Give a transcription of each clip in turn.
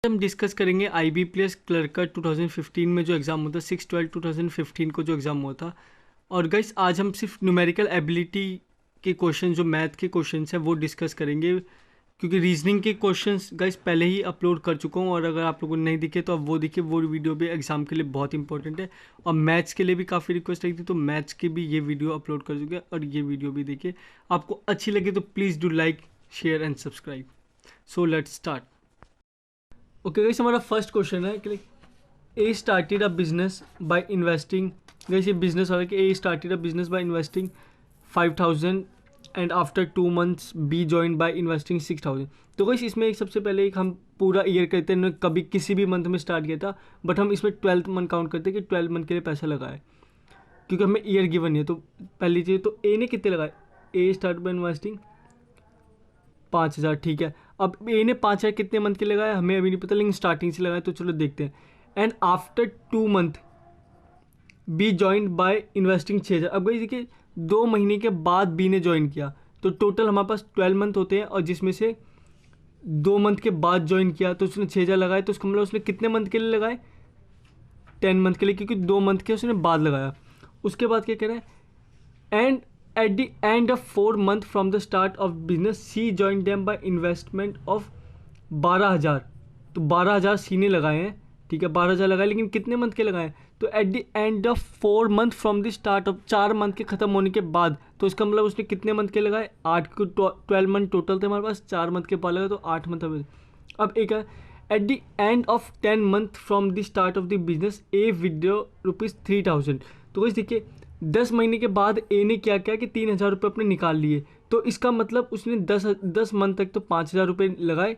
हम डिस्कस करेंगे IBPS clerk का 2015 में जो एग्ज़ाम होता है 6/12/2015 को जो एग्ज़ाम हुआ था। और गाइस आज हम सिर्फ न्यूमेरिकल एबिलिटी के क्वेश्चन जो मैथ के क्वेश्चंस हैं वो डिस्कस करेंगे, क्योंकि रीजनिंग के क्वेश्चंस गाइस पहले ही अपलोड कर चुका हूँ। और अगर आप लोगों को नहीं दिखे तो आप वो देखिए, वो वीडियो भी एग्ज़ाम के लिए बहुत इंपॉर्टेंट है। और मैथ्स के लिए भी काफ़ी रिक्वेस्ट आई थी, तो मैथ्स के भी ये वीडियो अपलोड कर चुके हैं और ये वीडियो भी देखिए। आपको अच्छी लगे तो please do like, share and subscribe. So let's start. Okay guys, हमारा फर्स्ट क्वेश्चन है कि A started a business by investing. Guys ये बिजनेस हो रहा है कि A started a business by investing 5,000 and after 2 months B join by investing 6,000। तो guys इसमें एक सबसे पहले एक हम पूरा ईयर करते हैं, कभी किसी भी मंथ में स्टार्ट किया था, बट हम इसमें 12th मंथ काउंट करते हैं कि 12 मंथ के लिए पैसा लगाए, क्योंकि हमें ईयर गिवन नहीं है। तो पहली चीज़ तो ए ने कितने लगाए, ए स्टार्ट बाय इन्वेस्टिंग 5,000, ठीक है। अब ए ने 5,000 कितने मंथ के लगाया हमें अभी नहीं पता, लेकिन स्टार्टिंग से लगाया, तो चलो देखते हैं। And after 2 month B join by investing 6,000। अब भाई देखिए 2 महीने के बाद बी ने ज्वाइन किया, तो टोटल हमारे पास 12 मंथ होते हैं, और जिसमें से 2 मंथ के बाद ज्वाइन किया तो उसने 6,000 लगाए। तो उसका मतलब उसने कितने मंथ के लिए लगाए, 10 मंथ के लिए, क्योंकि 2 मंथ के उसने बाद लगाया। उसके बाद क्या कह रहा है, and at the end of 4 month from the start of business C join them by investment of 12,000। तो 12,000 सी ने लगाए हैं, ठीक है, 12,000 लगाए, लेकिन कितने मंथ के लगाए, तो eight the end of 4 month from the start of, 4 month के खत्म होने के बाद। तो इसका मतलब उसने कितने मंथ के लगाए, 8 को 12 मंथ टोटल थे हमारे पास, 4 मंथ के बाद लगा तो 8 मंथ। अब एक है eight the end of 10 month from the start of the business A withdraw ₹3,000। तो वैसे देखिए 10 महीने के बाद ए ने क्या किया कि 3,000 रुपये अपने निकाल लिए। तो इसका मतलब उसने 10 मंथ तक तो 5,000 रुपये लगाए,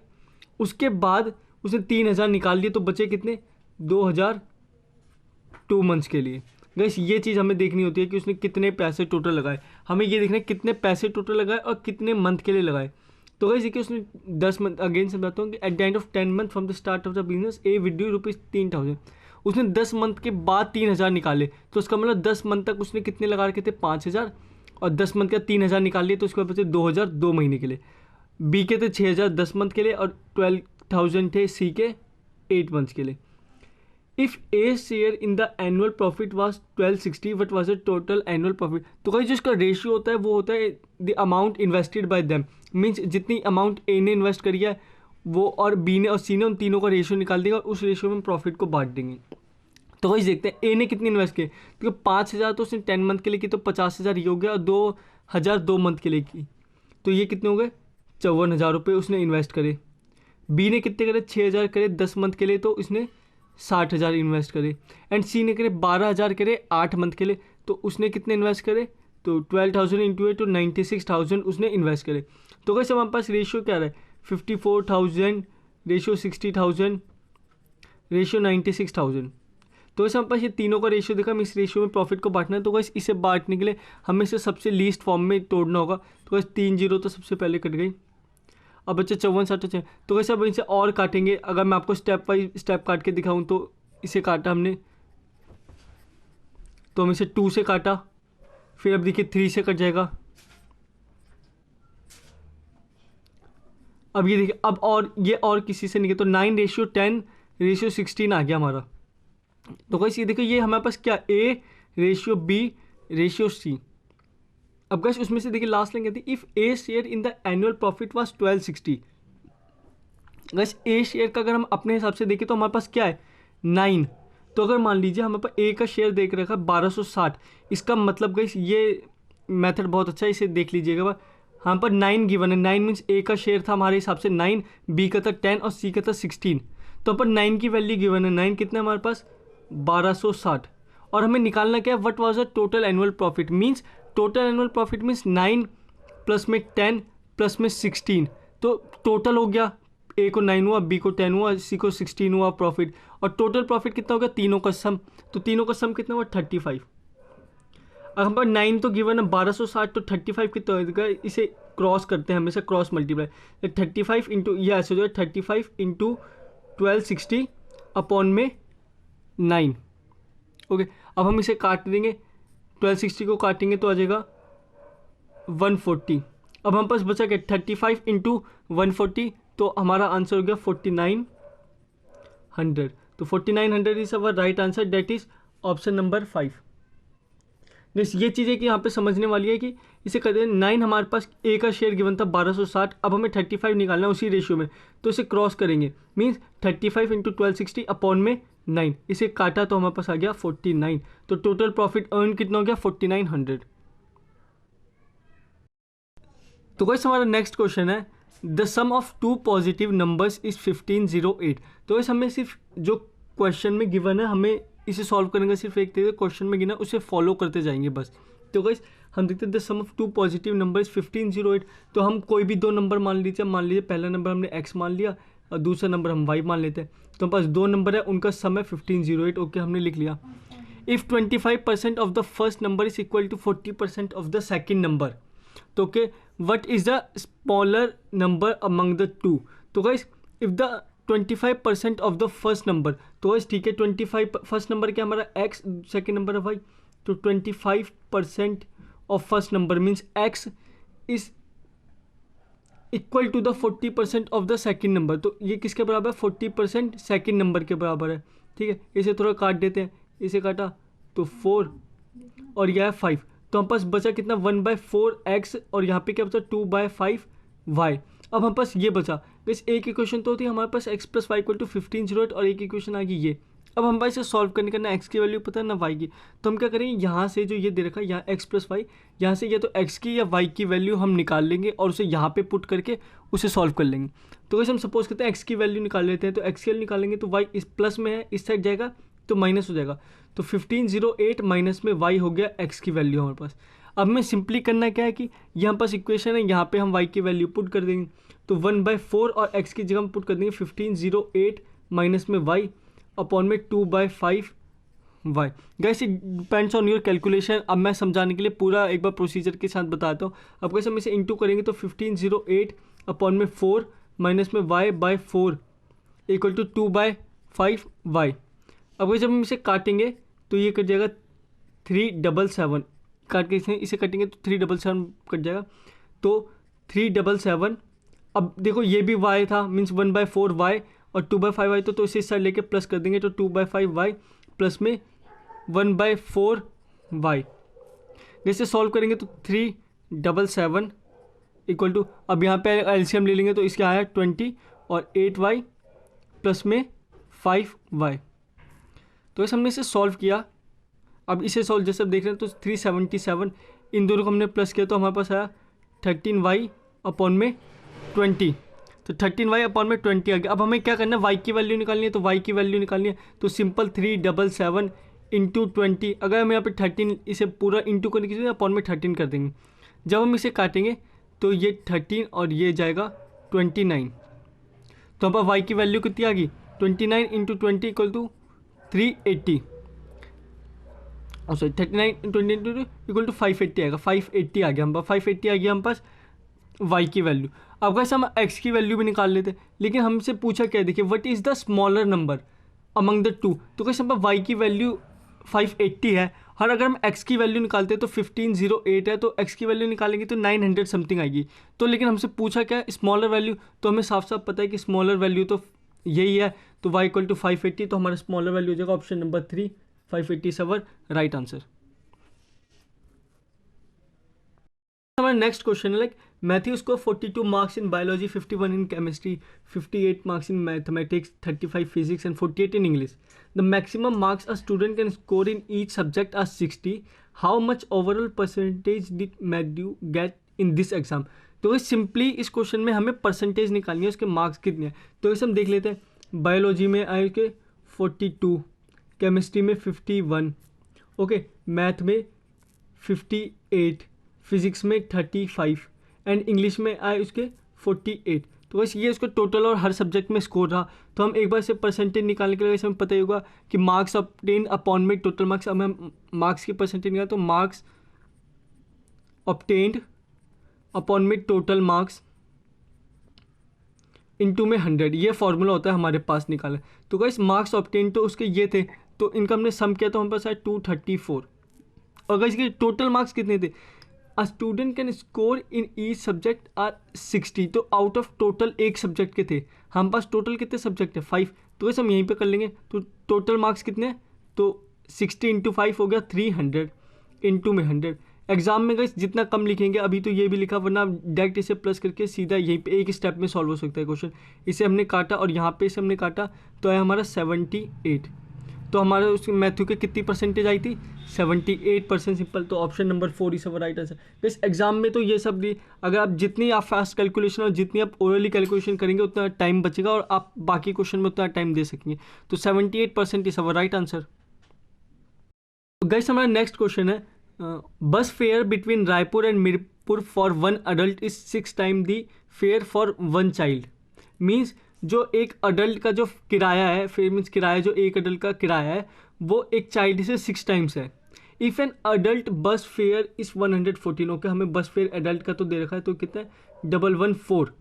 उसके बाद उसने 3,000 निकाल लिए, तो बचे कितने, 2,000 2 मंथ्स के लिए। गैस ये चीज़ हमें देखनी होती है कि उसने कितने पैसे टोटल लगाए, हमें ये देखना है कितने पैसे टोटल लगाए और कितने मंथ के लिए लगाए। तो गैस देखिए उसने 10 मंथ, अगेन समझाता हूँ कि eight the end of 10 month from the start of the business A withdraw ₹3,000। उसने 10 मंथ के बाद 3,000 निकाले, तो उसका मतलब 10 मंथ तक उसने कितने लगा रखे थे, 5,000, और 10 मंथ का 3,000 निकाल लिए, तो उसके बाद बचे 2,000 2 महीने के लिए। बी के थे 6,000 10 मंथ के लिए, और 12,000 थे सी के 8 मंथ्स के लिए। If A share in the annual profit was 1260, what was the total annual profit. तो कहीं जो इसका रेशियो होता है वो होता है the amount invested bye them, means जितनी अमाउंट ए ने इन्वेस्ट करी है वो, और बी ने और सी ने, उन तीनों का रेशियो निकाल देंगे और उस रेशियो में प्रॉफिट को बांट देंगे। तो वही देखते हैं ए ने कितनी इन्वेस्ट किए, क्योंकि 5,000 तो उसने 10 मंथ के लिए की, तो 50,000 ये हो गया, और 2,000 2 मंथ के लिए की, तो ये कितने हो गए, 54,000 रुपये उसने इन्वेस्ट करे। बी ने कितने करे, 6,000 करे 10 मंथ के लिए, तो उसने 60,000 इन्वेस्ट करे। एंड सी ने करे 12,000 करे 8 मंथ के लिए, तो उसने कितने इन्वेस्ट करे, तो 12,000 इंटू 8 तो 96,000 उसने इन्वेस्ट करे। तो कैसे हमारे पास रेशियो क्या रहा है, 54,000 रेशियो 60,000 रेशियो 96,000। तो वैसे हमारे पास ये तीनों का रेशियो देखा, हम इस रेशियो में प्रॉफिट को बांटना है। तो वैसे इसे बांटने के लिए हमें इसे सबसे लीस्ट फॉर्म में तोड़ना होगा। तो वैसे 3 0 तो सबसे पहले कट गई, अब बच्चे 54 60। तो वैसे अब इसे और काटेंगे, अगर मैं आपको स्टेप वाइज स्टेप काट के दिखाऊं, तो इसे काटा हमने, तो हम इसे 2 से काटा, फिर अब देखिए 3 से कट जाएगा। अब ये देखिए, अब और ये और किसी से नहीं गया, तो 9 रेशियो 10 रेशियो 16 आ गया हमारा। तो गाइस ये देखो, ये हमारे पास क्या, A ratio B ratio C. अब गाइस उसमें से देखिए लास्ट लाइन कहती है if A share in the annual profit was 1260। Guys A share का अगर हम अपने हिसाब से देखें तो हमारे पास क्या है, 9। तो अगर मान लीजिए हमारे पास ए का शेयर देख रखा है 1260, इसका मतलब गाइस ये मेथड बहुत अच्छा है, इसे देख लीजिएगा। यहाँ पर 9 गिवन है, 9 मीन्स ए का शेयर था हमारे हिसाब से 9, बी का था 10 और सी का था 16। तो पर 9 की वैल्यू गिवन है, 9 कितना हमारे पास 1260। और हमें निकालना क्या है, what was the total annual profit, means total annual profit means 9 plus में 10 प्लस में 16। तो टोटल हो गया, ए को 9 हुआ, बी को 10 हुआ, सी को 16 हुआ प्रॉफिट। और टोटल प्रॉफिट कितना हो गया, तीनों का सम। तो तीनों का सम कितना हुआ, 35। अब हमारे 9 तो गिवन है 1260, तो 35 कितना होगा, इसे क्रॉस करते हैं, हमेशा क्रॉस मल्टीप्लाई। 35 इंटू, ये ऐसे हो जाएगा 35 इंटू 1260 अपॉन में 9। ओके, अब हम इसे काट देंगे, 1260 को काटेंगे तो आ जाएगा 140। अब हम पास बचा क्या, 35 इंटू 140, तो हमारा आंसर हो गया 49 4900, तो 4900 is our right answer, that is option number 5। Next ये चीज़ है कि यहाँ पे समझने वाली है कि इसे कहते हैं 9, हमारे पास ए का शेयर गिवन था 1260, अब हमें 35 निकालना है उसी रेशियो में, तो इसे क्रॉस करेंगे, मीन्स 35 इंटू 1260 अपॉन में 9, इसे काटा तो हमारे पास आ गया 49, तो टोटल प्रॉफिट अर्न कितना हो गया 4900। तो गाइस हमारा नेक्स्ट क्वेश्चन है the sum of two positive numbers is 1508। तो गाइस हमें सिर्फ जो क्वेश्चन में गिवन है हमें इसे सॉल्व करने का सिर्फ एक तरीका, क्वेश्चन में गिना उसे फॉलो करते जाएंगे बस। तो गाइस हम देखते हैं the sum of two positive number is 1508। तो हम कोई भी दो नंबर मान लीजिए पहला नंबर हमने x मान लिया और दूसरा नंबर हम y मान लेते हैं, तो हमारे पास दो नंबर है उनका सम है 1508। ओके हमने लिख लिया। If 25% of the first number is equal to 40% of the second number, तो okay what is the smaller number among the two. तो guys if the 25% of the first number, तो गाइस ठीक है 25 फर्स्ट नंबर क्या हमारा x, second number है y, तो 25% of first number means x is equal to the 40% of the second number. तो ये किसके बराबर है 40% सेकेंड नंबर के बराबर है। ठीक है इसे थोड़ा काट देते हैं, इसे काटा तो 4 और यह है 5, तो हम पास बचा कितना 1/4x और यहाँ पे क्या बचा 2/5y। अब हम पास ये बचा, बस एक इक्वेशन तो होती है हमारे पास x + y = 1508 और एक इक्वेशन आ गई ये। अब हम पास इसे सॉल्व करने का ना x की वैल्यू पता है ना y की, तो हम क्या करेंगे यहाँ से जो ये दे रखा है यहाँ x + y, यहाँ से या तो x की या y की वैल्यू हम निकाल लेंगे और उसे यहाँ पे पुट करके उसे सॉल्व कर लेंगे। तो वैसे हम सपोज करते हैं x की वैल्यू निकाल लेते हैं, तो x की वैल्यू निकालेंगे तो y इस प्लस में है, इस साइड जाएगा तो माइनस हो जाएगा, तो 1508 माइनस में y हो गया x की वैल्यू हमारे पास। अब हमें सिंपली करना क्या है कि यहाँ पास इक्वेशन है, यहाँ पे हम y की वैल्यू पुट कर देंगे, तो 1/4 और x की जगह हम पुट कर देंगे 1508 माइनस में y अपॉन में 2/5y। Guys it depends on your calculation. अब मैं समझाने के लिए पूरा एक बार प्रोसीजर के साथ बताता हूँ। अब कैसे हम इसे इंटू करेंगे तो 1508 अपॉन में 4 माइनस में y/4 इक्वल टू 2/5y। अब जब हम इसे काटेंगे तो ये कट जाएगा 377, काट के इसे कटेंगे तो 377 कट जाएगा, तो 377। अब देखो ये भी y था मीन्स 1/4y और 2/5y, तो इसे इस साइड लेके प्लस कर देंगे तो 2/5y प्लस में 1/4y। जैसे सॉल्व करेंगे तो 377 इक्वल टू, अब यहाँ पे एलसीएम ले लेंगे तो इसके आया 20 और 8y प्लस में 5y। तो इस हमने इसे सॉल्व किया। अब इसे सॉल्व जैसे अब देख रहे हैं तो 377, इन दोनों को हमने प्लस किया तो हमारे पास आया 13y अपॉन में 20, तो 13y अपॉन में 20 आ गया। अब हमें क्या करना है y की वैल्यू निकालनी है, तो y की वैल्यू निकालनी है तो सिंपल 377 इंटू 20, अगर हम यहाँ पे 13 इसे पूरा इंटू करने की अपॉन में 13 कर देंगे। जब हम इसे काटेंगे तो ये 13 और ये जाएगा 29, तो अब y की वैल्यू कितनी आ गई 29 into 20 equal to 380, sorry 39 20 equal to 580 आएगा, 580 आ गया हम पास, 580 आ गया हम पास y की वैल्यू। अब वैसे हम x की वैल्यू भी निकाल लेते, लेकिन हमसे पूछा क्या, देखिए what is the smaller number among the two, तो कैसे हम y की वैल्यू 580 है और अगर हम x की वैल्यू निकालते हैं तो 1508 है, तो x की वैल्यू निकालेंगे तो 900 समथिंग आएगी। तो लेकिन हमसे पूछा क्या स्मॉलर वैल्यू, तो हमें साफ साफ पता है कि स्मॉलर वैल्यू तो यही है, तो y = 580, तो हमारा स्मॉलर वैल्यू हो जाएगा ऑप्शन नंबर 3 587 राइट आंसर। हमारा नेक्स्ट क्वेश्चन है like Matthew score 42 marks in biology, 51 in chemistry, 58 marks in mathematics, 35 physics and 48 in English. The maximum marks a student can score in each subject are 60। How much overall percentage did Matthew get in this exam. तो simply इस question में हमें percentage निकालनी है, उसके marks कितने हैं। तो इसे हम देख लेते हैं। बायोलॉजी में आए उसके 42, केमिस्ट्री में 51, ओके मैथ में 58, फिजिक्स में 35 एंड इंग्लिश में आए उसके 48। तो बस ये उसका टोटल और हर सब्जेक्ट में स्कोर रहा। तो हम एक बार से परसेंटेज निकालने के लिए वैसे हमें पता ही होगा कि मार्क्स ऑब्टेन अपॉन में टोटल मार्क्स। अब हम मार्क्स की परसेंटेज निकालें तो मार्क्स ऑब्टेन्ड अपॉन में टोटल मार्क्स इनटू में 100, ये फॉर्मूला होता है हमारे पास निकाला। तो गाइस मार्क्स ऑब्टेन तो उसके ये थे, तो इनका हमने सम किया तो हमारे पास आया 234। और गाइस के टोटल मार्क्स कितने थे a student can score in each subject are 60। तो आउट ऑफ टोटल एक सब्जेक्ट के थे, हम पास टोटल कितने सब्जेक्ट है 5, तो वैसे हम यहीं पे कर लेंगे। तो टोटल मार्क्स कितने हैं, तो 60 इंटू 5 हो गया 300, इंटू में 100। एग्जाम में गई जितना कम लिखेंगे, अभी तो ये भी लिखा, वरना डायरेक्ट इसे प्लस करके सीधा यहीं पे एक स्टेप में सॉल्व हो सकता है क्वेश्चन। इसे हमने काटा और यहाँ पे इसे हमने काटा, तो है हमारा 78। तो हमारे उस मैथ्यू के कितनी परसेंटेज आई थी, 78%। सिंपल। तो option number 4 is our right answer. इस एग्जाम में तो ये सब दी, अगर आप जितनी आप फास्ट कैलकुलेशन और जितनी आप ओरली कैलकुलेशन करेंगे उतना टाइम बचेगा और आप बाकी क्वेश्चन में उतना टाइम दे सकेंगे। तो 78% is our right answer. Guys हमारा नेक्स्ट क्वेश्चन है, बस fair between Raipur and Mirpur for one adult is 6 time the fair for one child. Means जो एक अडल्ट का जो किराया है, फेयर मीन्स किराया, जो एक अडल्ट का किराया है वो एक चाइल्ड से 6 टाइम्स है। इफ़ एन अडल्ट बस फेयर इज 114। ओके, हमें बस फेयर एडल्ट का तो दे रखा है, तो कितना है 114।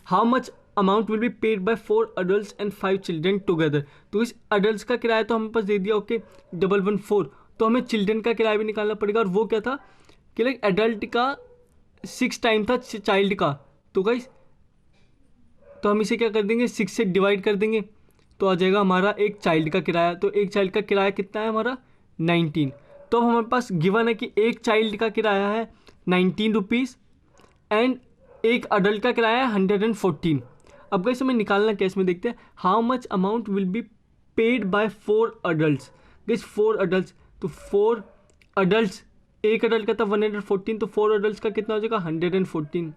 How much amount will be paid by 4 adults and 5 children together. तो इस अडल्ट का किराया तो हमें पास दे दिया, ओके 114। तो हमें चिल्ड्रन का किराया भी निकालना पड़ेगा, और वो क्या था कि लाइक एडल्ट का 6 टाइम था चाइल्ड का। तो गाइस तो हम इसे क्या कर देंगे, 6 से डिवाइड कर देंगे, तो आ जाएगा हमारा एक चाइल्ड का किराया। तो एक चाइल्ड का किराया कितना है हमारा 19। तो हमारे पास गिवन है कि एक चाइल्ड का किराया है 19 रुपीज़ एंड एक अडल्ट का किराया है 114। अब गाइस हमें निकालना क्या, इसमें देखते हैं how much amount will be paid by 4 adults। Guys 4 adults, तो 4 adults, एक अडल्ट का था 114, तो 4 adults का कितना हो जाएगा 114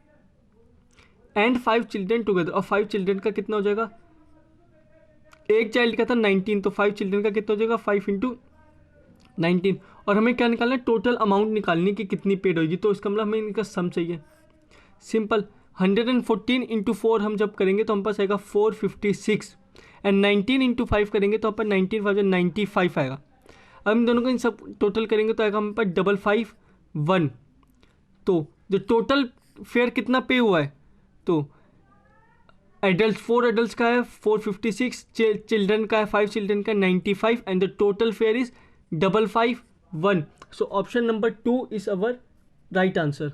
एंड 5 चिल्ड्रन टुगेदर। और 5 चिल्ड्रन का कितना हो जाएगा, एक चाइल्ड का था 19, तो 5 चिल्ड्रन का कितना हो जाएगा 5 इंटू 19। और हमें क्या निकालना है, टोटल अमाउंट निकालनी है कि कितनी पेड होगी। तो इसका मतलब हमें इनका सम चाहिए। सिंपल, 114 इंटू 4 हम जब करेंगे तो हम पास आएगा 456 एंड 19 इंटू 5 करेंगे तो हम पास 95 आएगा। अब हम दोनों को इन सब टोटल करेंगे तो आएगा हम पास 551। तो जो टोटल फेयर कितना पे हुआ है, तो एडल्ट 4 एडल्ट का है 456, चिल्ड्रन का है 5 चिल्ड्रन का 95 and the total fare is 551। So option number 2 is our right answer.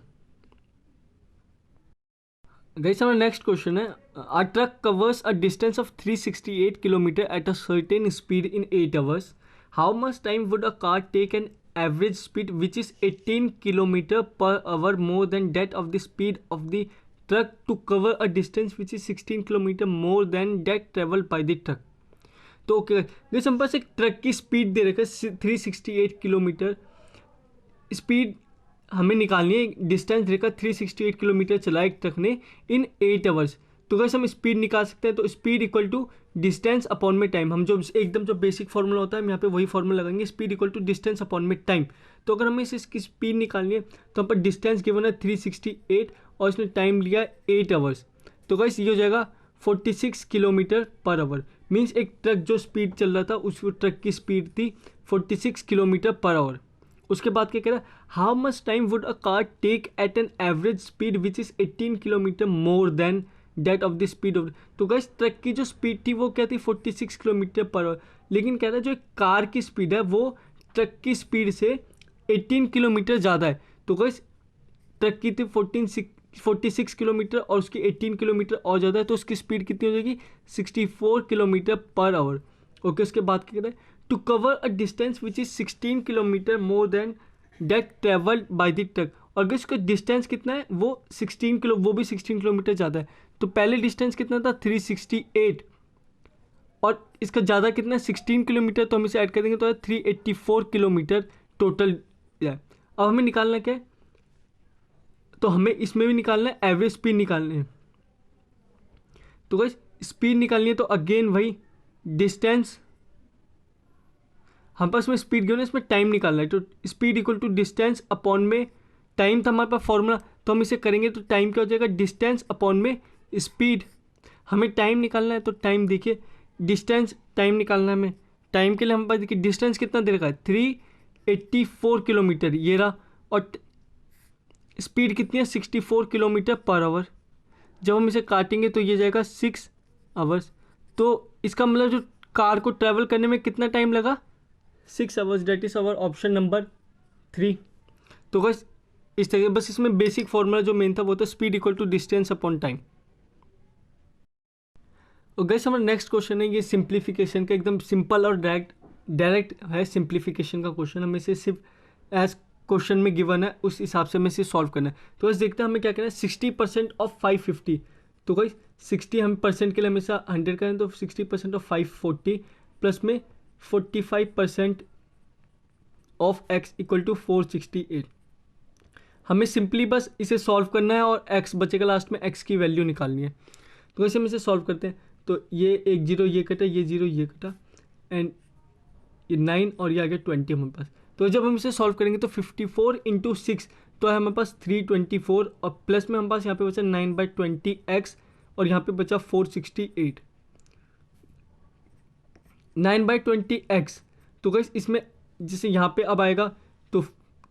Guys हमारा नेक्स्ट क्वेश्चन है, a truck covers a distance of 368 kilometre at a certain speed in 8 hours। How much time would a car take an average speed which is 18 kilometre per hour more than that of the speed of the truck to cover a distance which is 16 kilometre more than that travel by the truck. तो okay guys हम पास एक truck की speed दे रखा है 368 kilometre, speed हमें निकालनी है, distance देखा 368 किलोमीटर चला एक ट्रक ने इन 8 आवर्स। तो कैसे हम स्पीड निकाल सकते हैं, तो speed equal to distance upon में टाइम। हम जो एकदम जो बेसिक फॉर्मूला होता है हम यहाँ पे वही फॉर्मूला लगाएंगे, speed equal to distance upon में टाइम। तो अगर हमें इसकी स्पीड निकालनी है तो हम पर डिस्टेंस गिवन है 368 और इसने टाइम लिया 8 आवर्स। तो गाइस ये हो जाएगा 46 किलोमीटर पर आवर। मीन्स एक ट्रक जो स्पीड चल रहा था उस ट्रक की स्पीड थी 46 किलोमीटर पर आवर। उसके बाद क्या कह रहा है, how much time would a car take at an average speed which is 18 kilometre more than that of the speed of. तो गाइस ट्रक की जो स्पीड थी वो क्या थी 46 किलोमीटर पर आवर, लेकिन कह रहा है जो एक कार की स्पीड है वो ट्रक की स्पीड से 18 किलोमीटर ज़्यादा है। तो गाइस ट्रक की थी 46 किलोमीटर और उसकी 18 किलोमीटर और ज़्यादा है, तो उसकी स्पीड कितनी हो जाएगी 64 किलोमीटर पर आवर। ओके, उसके बाद क्या कहते हैं, to cover a distance which is 16 kilometre more than that travelled by the truck. और अगर उसका डिस्टेंस कितना है वो 16 किलो, वो भी 16 किलोमीटर ज़्यादा है। तो पहले डिस्टेंस कितना था 368 और इसका ज़्यादा कितना है 16 किलोमीटर, तो हम इसे ऐड कर देंगे तो 384 किलोमीटर टोटल है। अब हमें निकालना क्या है, तो हमें इसमें भी निकालना है एवरेज स्पीड निकालनी है। तो गाइस स्पीड निकालनी है तो अगेन वही डिस्टेंस, हम पास में स्पीड गिवन है, इसमें टाइम निकालना है। तो speed equal to distance upon में टाइम था हमारे पास फॉर्मूला, तो हम इसे करेंगे तो टाइम क्या हो जाएगा डिस्टेंस अपॉन में स्पीड। हमें टाइम निकालना है तो टाइम देखिए डिस्टेंस टाइम निकालना है हमें। टाइम के लिए हम पास देखिए डिस्टेंस कितना दे रखा है 384 किलोमीटर ये रहा, और स्पीड कितनी है 64 किलोमीटर पर आवर। जब हम इसे काटेंगे तो ये जाएगा 6 आवर्स। तो इसका मतलब जो कार को ट्रैवल करने में कितना टाइम लगा 6 hours, that is our option number 3। तो बस इस तरह बस इसमें बेसिक फॉर्मूला जो मेन था वो था speed equal to distance upon time. और गाइस हमारा नेक्स्ट क्वेश्चन है ये सिंप्लीफिकेशन का, एकदम सिंपल और डायरेक्ट है सिंप्लीफिकेशन का क्वेश्चन। हमें इसे सिर्फ एज क्वेश्चन में गिवन है उस हिसाब से हमें इसे सॉल्व करना है। तो बस देखते हैं हमें क्या करना है। 60% ऑफ 550, तो गाइस 60 हम परसेंट के लिए हमेशा 100 करें, तो 60% ऑफ 540 प्लस में 45% ऑफ x इक्वल टू 468। हमें सिंपली बस इसे सॉल्व करना है और x बचेगा लास्ट में, x की वैल्यू निकालनी है। तो वैसे हम इसे सॉल्व करते हैं। तो ये एक जीरो ये कटा, ये जीरो ये कटा, एंड ये 9 और ये आ गया 20 हमारे पास। तो जब हम इसे सॉल्व करेंगे तो 54 इंटू 6 तो है हमारे पास 324, और प्लस में हमारे पास यहाँ पे बचा 9/20x और यहाँ पे बचा 468। 9/20x, तो गाइस इसमें जैसे यहाँ पे अब आएगा तो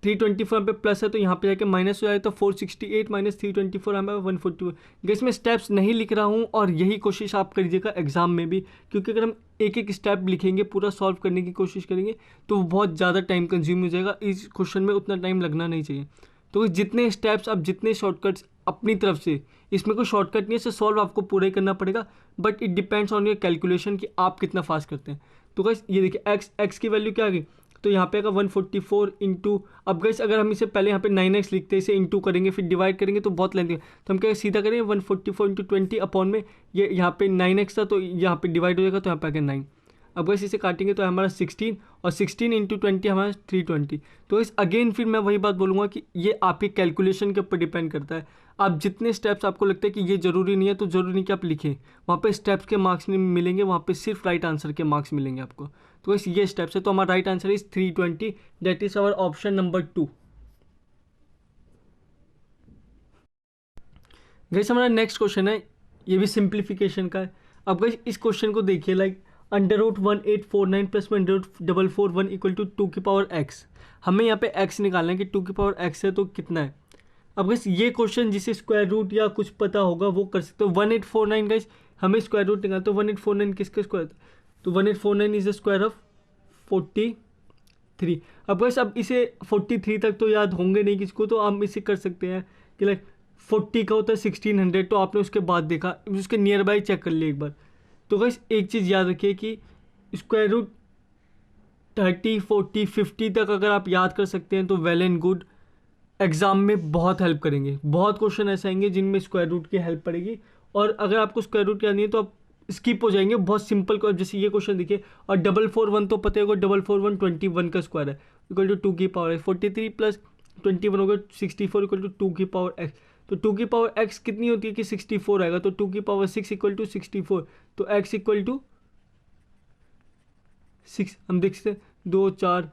324 पे प्लस है तो यहाँ पे जाके माइनस हो जाएगा, तो 468 माइनस 324 हमें 141। गैस मैं स्टेप्स नहीं लिख रहा हूँ और यही कोशिश आप करिएगा एग्जाम में भी, क्योंकि अगर हम एक एक स्टेप लिखेंगे पूरा सॉल्व करने की कोशिश करेंगे तो बहुत ज़्यादा टाइम कंज्यूम हो जाएगा। इस क्वेश्चन में उतना टाइम लगना नहीं चाहिए। तो जितने स्टेप्स आप जितने शॉर्टकट्स अपनी तरफ से, इसमें कोई शॉर्टकट नहीं है, इसे सॉल्व आपको पूरा ही करना पड़ेगा, but it depends on your calculation कि आप कितना फास्ट करते हैं। तो गैस ये देखिए एक्स की वैल्यू क्या आ गई, तो यहाँ पे आएगा 144 इंटू, अब गैस अगर हम इसे पहले यहाँ पे 9x लिखते हैं, इसे इंटू करेंगे फिर डिवाइड करेंगे तो बहुत लेंथ है, तो हम क्या सीधा करेंगे 144 इंटू 20 अपॉन में ये यहाँ पे 9x था तो यहाँ पे डिवाइड हो जाएगा तो यहाँ पे आएगा 9। अब गैस इसे काटेंगे तो हमारा 16 और 16 इंटू 20 हमारा 320। तो इस अगेन फिर मैं वही बात बोलूँगा कि ये आपके कैलकुलेशन के ऊपर डिपेंड करता है। आप जितने स्टेप्स आपको लगता है कि ये ज़रूरी नहीं है तो ज़रूरी नहीं कि आप लिखें, वहाँ पे स्टेप्स के मार्क्स नहीं मिलेंगे, वहाँ पे सिर्फ राइट आंसर के मार्क्स मिलेंगे आपको। तो इस ये स्टेप्स है, तो हमारा right answer is 320, that is our option number 2। Guys हमारा नेक्स्ट क्वेश्चन है, ये भी सिंप्लीफिकेशन का है। अब गैस इस क्वेश्चन को देखिए, लाइक √1849 प्लस में √441 इक्वल टू 2 की पावर x। हमें यहाँ पे x निकालना है कि 2 की पावर x है तो कितना है। अब गैस ये क्वेश्चन जिसे स्क्वायर रूट या कुछ पता होगा वो कर सकते हो। 1849 गैस हमें स्क्वायर रूट निकालना, तो 1849 किसका स्क्वायर था, तो 1849 इज द स्क्वायर ऑफ 43। अब गैस अब इसे 43 तक तो याद होंगे नहीं किसको, तो हम इसे कर सकते हैं कि लाइक 40 का होता है 1600, तो आपने उसके बाद देखा, उसके नियर बाई चेक कर लिया एक बार। तो गैस एक चीज़ याद रखिए कि स्क्वायर रूट 30, 40, 50 तक अगर आप याद कर सकते हैं तो वेल एंड गुड, एग्जाम में बहुत हेल्प करेंगे। बहुत क्वेश्चन ऐसे आएंगे जिनमें स्क्वायर रूट की हेल्प पड़ेगी, और अगर आपको स्क्वायर रूट याद नहीं है तो आप स्किप हो जाएंगे। बहुत सिंपल, जैसे ये क्वेश्चन देखिए, और 441 तो पता होगा, 441 21 का स्क्वायर है इक्वल टू 2 की पावर है 43 प्लस 21 होगा 64 इक्वल टू 2 की पावर एक्स। तो 2 की पावर एक्स कितनी होती है कि 64 आएगा, तो 2 की पावर 6 इक्वल टू 64, तो एक्स इक्वल टू 6। हम देख सकते हैं 2 4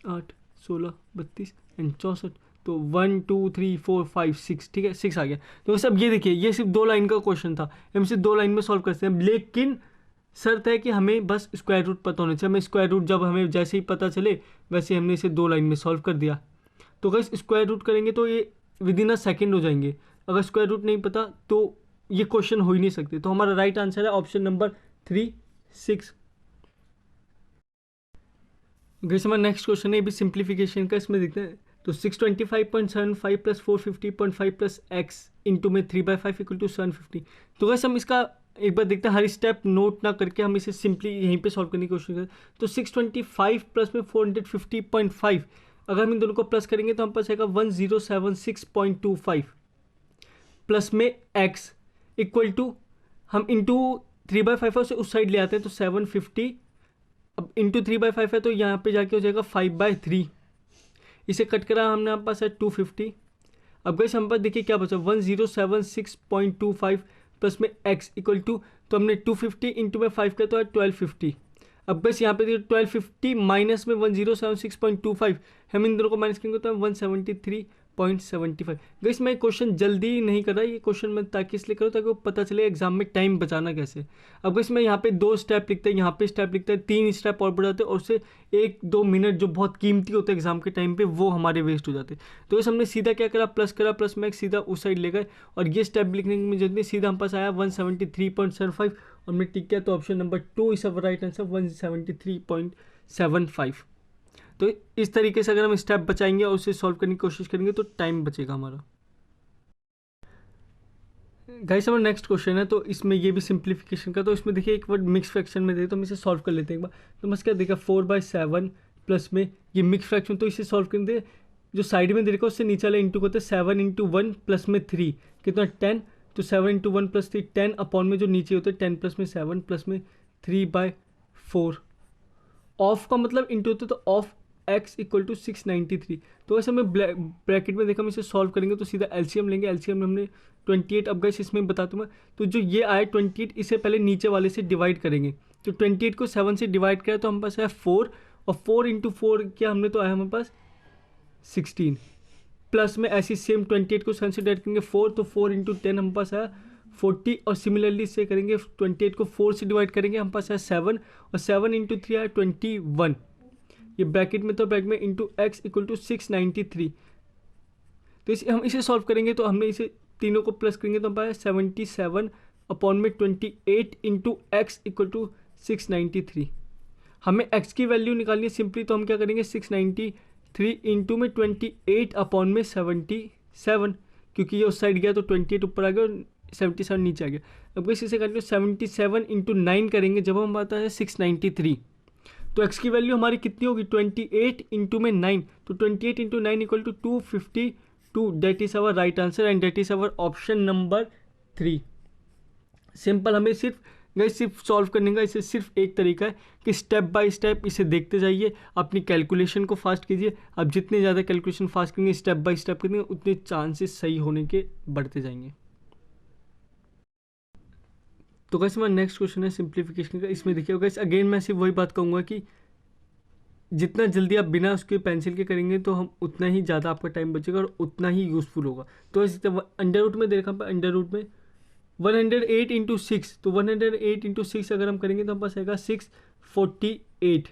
8 16 32 एंड 64, तो 1 2 3 4 5 6, ठीक है 6 आ गया। तो सब ये देखिए, ये सिर्फ 2 लाइन का क्वेश्चन था, हम सिर्फ 2 लाइन में सॉल्व कर सकते हैं, लेकिन शर्त है कि हमें बस स्क्वायर रूट पता होना चाहिए। हमें स्क्वायर रूट जब हमें जैसे ही पता चले वैसे हमने इसे 2 लाइन में सॉल्व कर दिया। तो अगर स्क्वायर रूट करेंगे तो ये विद इन अ सेकेंड हो जाएंगे, अगर स्क्वायर रूट नहीं पता तो ये क्वेश्चन हो ही नहीं सकते। तो हमारा राइट आंसर है ऑप्शन नंबर 3 6। गैस हमारा नेक्स्ट क्वेश्चन है, ये भी सिंप्लीफिकेशन का, इसमें देखते हैं। तो 625.75 प्लस 450.5 प्लस एक्स इंटू में 3/5 इक्वल टू 750। तो गैस हम इसका एक बार देखते हैं, हर स्टेप नोट ना करके हम इसे सिंपली यहीं पे सॉल्व करने की कोशिश करें। तो 625 प्लस में 450.5, अगर हम इन दोनों को प्लस करेंगे तो हम पास आएगा 1076.25 प्लस में एक्स इक्वल टू, हम इंटू 3/5 है उसे उस साइड ले आते हैं तो 750, अब इंटू 3/5 है तो यहाँ पे जाके हो जाएगा 5/3, इसे कट करा हमने हमारे पास है 250। अब गैस हम पास देखिए क्या बचा 1076.25 प्लस में x इक्वल टू, तो हमने 250 इंटू में 5 किया तो है 1250। अब बस यहाँ पे देखिए 1250 माइनस में 1076.25, हम इन दोनों को माइनस करेंगे तो 173.75। गैस मैं क्वेश्चन जल्दी नहीं कर रहा, ये क्वेश्चन मैं ताकि इसलिए करूँ ताकि वो पता चले एग्जाम में टाइम बचाना कैसे। अब गैस मैं यहाँ पे 2 स्टेप लिखते हैं, यहाँ पे स्टेप लिखते हैं, 3 स्टेप और बढ़ जाते हैं, और उससे 1-2 मिनट जो बहुत कीमती होते हैं एग्जाम के टाइम पे वो हमारे वेस्ट हो जाते। तो इस हमने सीधा क्या करा, प्लस करा, प्लस में सीधा उस साइड ले गए, और ये स्टेप लिखने में जल्दी सीधा हम पास आया 173.75, और हमने टिक किया, तो option number 2 is our right answer 173.75। तो इस तरीके से अगर हम स्टेप बचाएंगे और उसे सॉल्व करने की कोशिश करेंगे तो टाइम बचेगा हमारा। गाइस हमारा नेक्स्ट क्वेश्चन है, तो इसमें ये भी सिंप्लीफिकेशन का, तो इसमें देखिए एक वर्ड मिक्स फ्रैक्शन में दे, तो हम इसे सॉल्व कर लेते हैं एक बार। तो बस क्या देखा 4/7 प्लस में ये मिक्स फ्रैक्शन, तो इसे सॉल्व करेंगे। जो साइड में दे रखा है उससे नीचे वाला इंटू करते हैं, 7 × 1 प्लस में 3 कितना 10, तो 7 × 1 + 3 10 अपॉन में जो नीचे होते हैं 10 प्लस में 7 प्लस में 3/4। ऑफ का मतलब इंटू होता है, तो ऑफ x = 693। तो वैसे हमें ब्रैकेट में देखा हम इसे सॉल्व करेंगे तो सीधा एलसीएम लेंगे। एलसीएम में हमने 28, अब गाइस इसमें बता दूँ मैं, तो जो ये आया 28 इसे पहले नीचे वाले से डिवाइड करेंगे। तो 28 को 7 से डिवाइड किया तो हमारे पास है 4, और 4 × 4 किया हमने तो आया हमारे पास 16, प्लस में ऐसी सेम 28 को 7 से डिवाइड करेंगे 4, तो 4 × 10 हमारे पास आया 40, और सिमिलरली इससे करेंगे 28 को 4 से डिवाइड करेंगे हमारे पास है 7, और 7 × 3 आया 21, ये ब्रैकेट में, तो ब्रैकेट में इंटू x = 693। तो हम इसे सॉल्व करेंगे तो हमने इसे तीनों को प्लस करेंगे तो हम पाए 77 अपॉन में 28 इंटू x = 693। हमें x की वैल्यू निकालनी है सिंपली, तो हम क्या करेंगे 693 इंटू में 28 अपॉन में 77, क्योंकि ये उस साइड गया तो 28 ऊपर आ गया और 77 नीचे आ गया। अब इसे करेंगे 77 इंटू 9 करेंगे, जब हम आता है 693, तो x की वैल्यू हमारी कितनी होगी 28 इंटू में 9, तो 28 into 9 = 252। That is our right answer and that is our option number 3। Simple, हमें सिर्फ सॉल्व करने का इसे सिर्फ एक तरीका है कि स्टेप बाय स्टेप इसे देखते जाइए, अपनी कैलकुलेशन को फास्ट कीजिए। आप जितने ज़्यादा कैलकुलेशन फास्ट करेंगे, स्टेप बाय स्टेप करेंगे, उतने चांसेस सही होने के बढ़ते जाएंगे। तो गाइस हमारा नेक्स्ट क्वेश्चन है सिंप्लीफिकेशन का। इसमें देखिए गाइस अगेन मैं सिर्फ वही बात कहूँगा कि जितना जल्दी आप बिना उसके पेंसिल के करेंगे तो हम उतना ही ज़्यादा आपका टाइम बचेगा और उतना ही यूज़फुल होगा। तो इस अंडर रूट में देखा अंडर रूट में 108 × 6, तो 108 × 6 अगर हम करेंगे तो हम पास आएगा 648।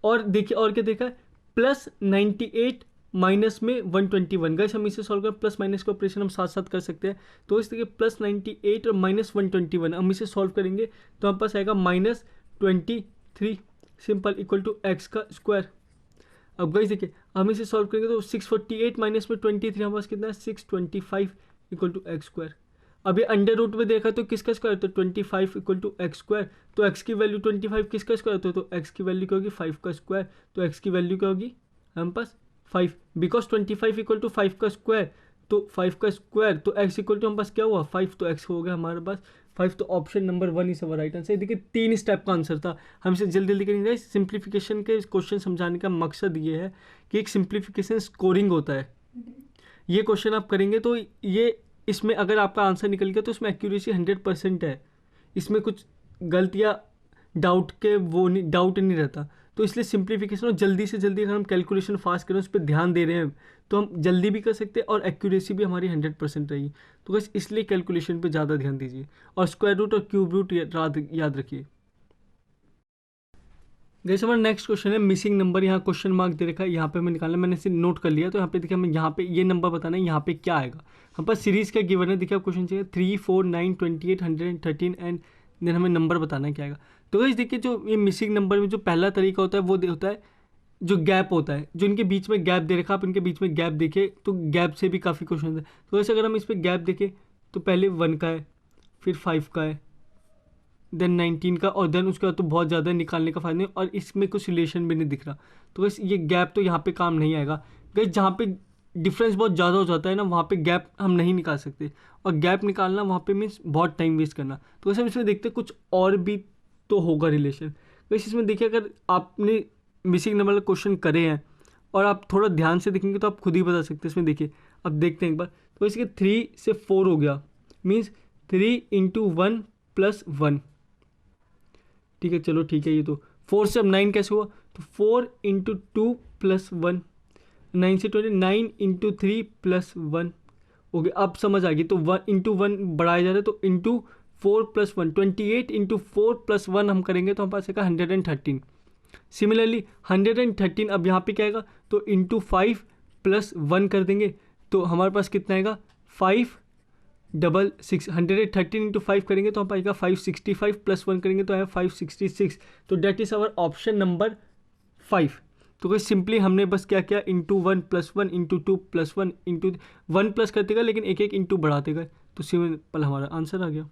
और देखिए और क्या देखा है +98 माइनस में 121। गाइस हम इसे सॉल्व करें, प्लस माइनस का ऑपरेशन हम साथ साथ कर सकते हैं। तो इस तरीके +98 और -121 हम इसे सॉल्व करेंगे तो हमारे पास आएगा -23 सिंपल इक्वल टू x का स्क्वायर। अब गाइस देखिए हम इसे सॉल्व करेंगे तो 648 माइनस में 23 हमारे पास कितना है 625 इक्वल टू x स्क्वायर। अभी अंडर रूट में देखा तो किसका स्क्वायर, तो 25 इक्वल टू x स्क्वायर। तो x की वैल्यू 25 किसका स्क्वायर होता है, तो x की वैल्यू क्या होगी 5 का स्क्वायर। तो x की वैल्यू क्या होगी हमारे पास 5, बिकॉज 25 इक्वल टू 5 का स्क्वायर, तो 5 का स्क्वायर, तो x इक्वल टू हमारे पास क्या हुआ 5, तो x हो गया हमारे पास 5। तो option number 1 is our right answer. देखिए 3 स्टेप का आंसर था, हम इसे जल्दी जल्दी करेंगे। सिंप्लीफिकेशन के क्वेश्चन समझाने का मकसद ये है कि एक सिंप्लीफिकेशन स्कोरिंग होता है। ये क्वेश्चन आप करेंगे तो ये इसमें अगर आपका आंसर निकल गया तो इसमें एक्यूरेसी 100% है, इसमें कुछ गलत या डाउट के वो नहीं, डाउट नहीं रहता। तो इसलिए सिंप्लीफिकेशन और जल्दी से जल्दी अगर हम कैलकुलेशन फास्ट करें, उस पर ध्यान दे रहे हैं तो हम जल्दी भी कर सकते हैं और एक्यूरेसी भी हमारी 100% रहेगी। तो बस इसलिए कैलकुलेशन पे ज़्यादा ध्यान दीजिए और स्क्वायर रूट और क्यूब रूट याद रखिए। जैसे हमारा नेक्स्ट क्वेश्चन है मिसिंग नंबर, यहाँ क्वेश्चन मार्क दे रखा है, यहाँ पे हमें निकालना, मैंने इसे नोट कर लिया। तो यहाँ पे देखिए हमें यहाँ पे ये नंबर बताना है यहाँ पे क्या आएगा। हम पास सीरीज़ का गिवन है, देखिए क्वेश्चन चाहिए 3, 4, 9, 28, 113 एंड देन हमें नंबर बताना है क्या आएगा। तो गाइस देखिए जो ये मिसिंग नंबर में जो पहला तरीका होता है वो होता है जो गैप होता है, जो इनके बीच में गैप दे रखा है, आप इनके बीच में गैप देखें तो गैप से भी काफ़ी क्वेश्चन है। तो वैसे अगर हम इस पर गैप देखें तो पहले 1 का है, फिर 5 का है, देन 19 का, और देन उसके बाद तो बहुत ज़्यादा निकालने का फायदा नहीं, और इसमें कुछ रिलेशन भी नहीं दिख रहा। तो बस ये गैप तो यहाँ पे काम नहीं आएगा। गाइस जहाँ पे डिफरेंस बहुत ज़्यादा हो जाता है ना, वहाँ पे गैप हम नहीं निकाल सकते, और गैप निकालना वहाँ पे मीन्स बहुत टाइम वेस्ट करना। तो वैसे हम इसमें देखते कुछ और भी तो होगा रिलेशन। वैसे इसमें देखिए अगर आपने मिसिंग नंबर क्वेश्चन करे हैं और आप थोड़ा ध्यान से देखेंगे तो आप खुद ही बता सकते हैं। इसमें देखिए अब देखते हैं एक बार, तो इसके 3 से 4 हो गया, मीन्स 3 × 1 + 1, ठीक है चलो ठीक है। ये तो 4 से अब 9 कैसे हुआ, तो 4 × 2 + 1, 9 से 20, 9 × 3 + 1 हो गया। अब समझ आ गई, तो 1 × 1 बढ़ाया जा रहा है तो इंटू 4 + 1, 28 × 4 + 1 हम करेंगे तो हमारे पास आएगा 113। सिमिलरली 113 अब यहाँ पे क्या आएगा, तो इंटू 5 + 1 कर देंगे तो हमारे पास कितना आएगा 566। 113 × 5 करेंगे तो हम पाएगा 565 + 1 करेंगे तो आएगा 566। तो that is our option number 5। तो कोई सिंपली हमने बस क्या किया, इंटू 1 + 1 इंटू 2 + 1 इंटू 1 प्लस करते गए, लेकिन एक एक इंटू बढ़ाते गए, तो सिंपल हमारा आंसर आ गया।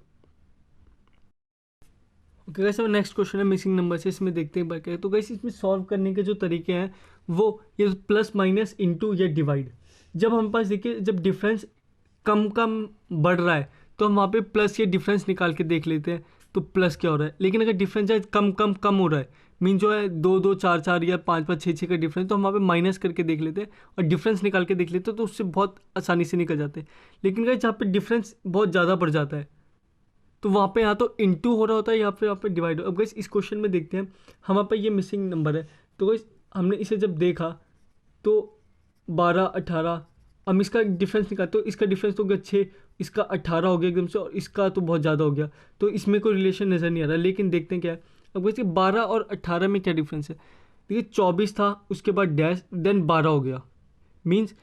ओके गाइस, अब नेक्स्ट क्वेश्चन है मिसिंग नंबर से, इसमें देखते हैं क्या है। तो गाइस इसमें सॉल्व करने के जो तरीके हैं वो ये प्लस माइनस इंटू या डिवाइड। जब हमारे पास देखिए जब डिफरेंस कम कम बढ़ रहा है तो हम वहाँ पे प्लस या डिफरेंस निकाल के देख लेते हैं तो प्लस क्या हो रहा है। लेकिन अगर डिफरेंस है कम कम कम हो रहा है, मीन जो है 2 2 4 4 या 5 5 6 6 का डिफरेंस, तो हम वहाँ पे माइनस करके देख लेते हैं और डिफरेंस निकाल के देख लेते हैं, तो उससे बहुत आसानी से निकल जाते हैं। लेकिन गाइस जहाँ पे डिफरेंस बहुत ज़्यादा बढ़ जाता है तो वहाँ पे यहाँ तो इंटू हो रहा होता है, यहाँ पे डिवाइड हो। अब गाइस इस क्वेश्चन में देखते हैं हमारे पे ये मिसिंग नंबर है। तो गाइस हमने इसे जब देखा तो 12 18, हम इसका डिफरेंस निकालते, तो इसका डिफरेंस तो हो गया 6, इसका 18 हो गया एकदम से, और इसका तो बहुत ज़्यादा हो गया, तो इसमें कोई रिलेशन नज़र नहीं आ रहा। लेकिन देखते हैं क्या है। अब वैसे 12 और 18 में क्या डिफरेंस है। देखिए 24 था, उसके बाद डैश, देन 12 हो गया, मीन्स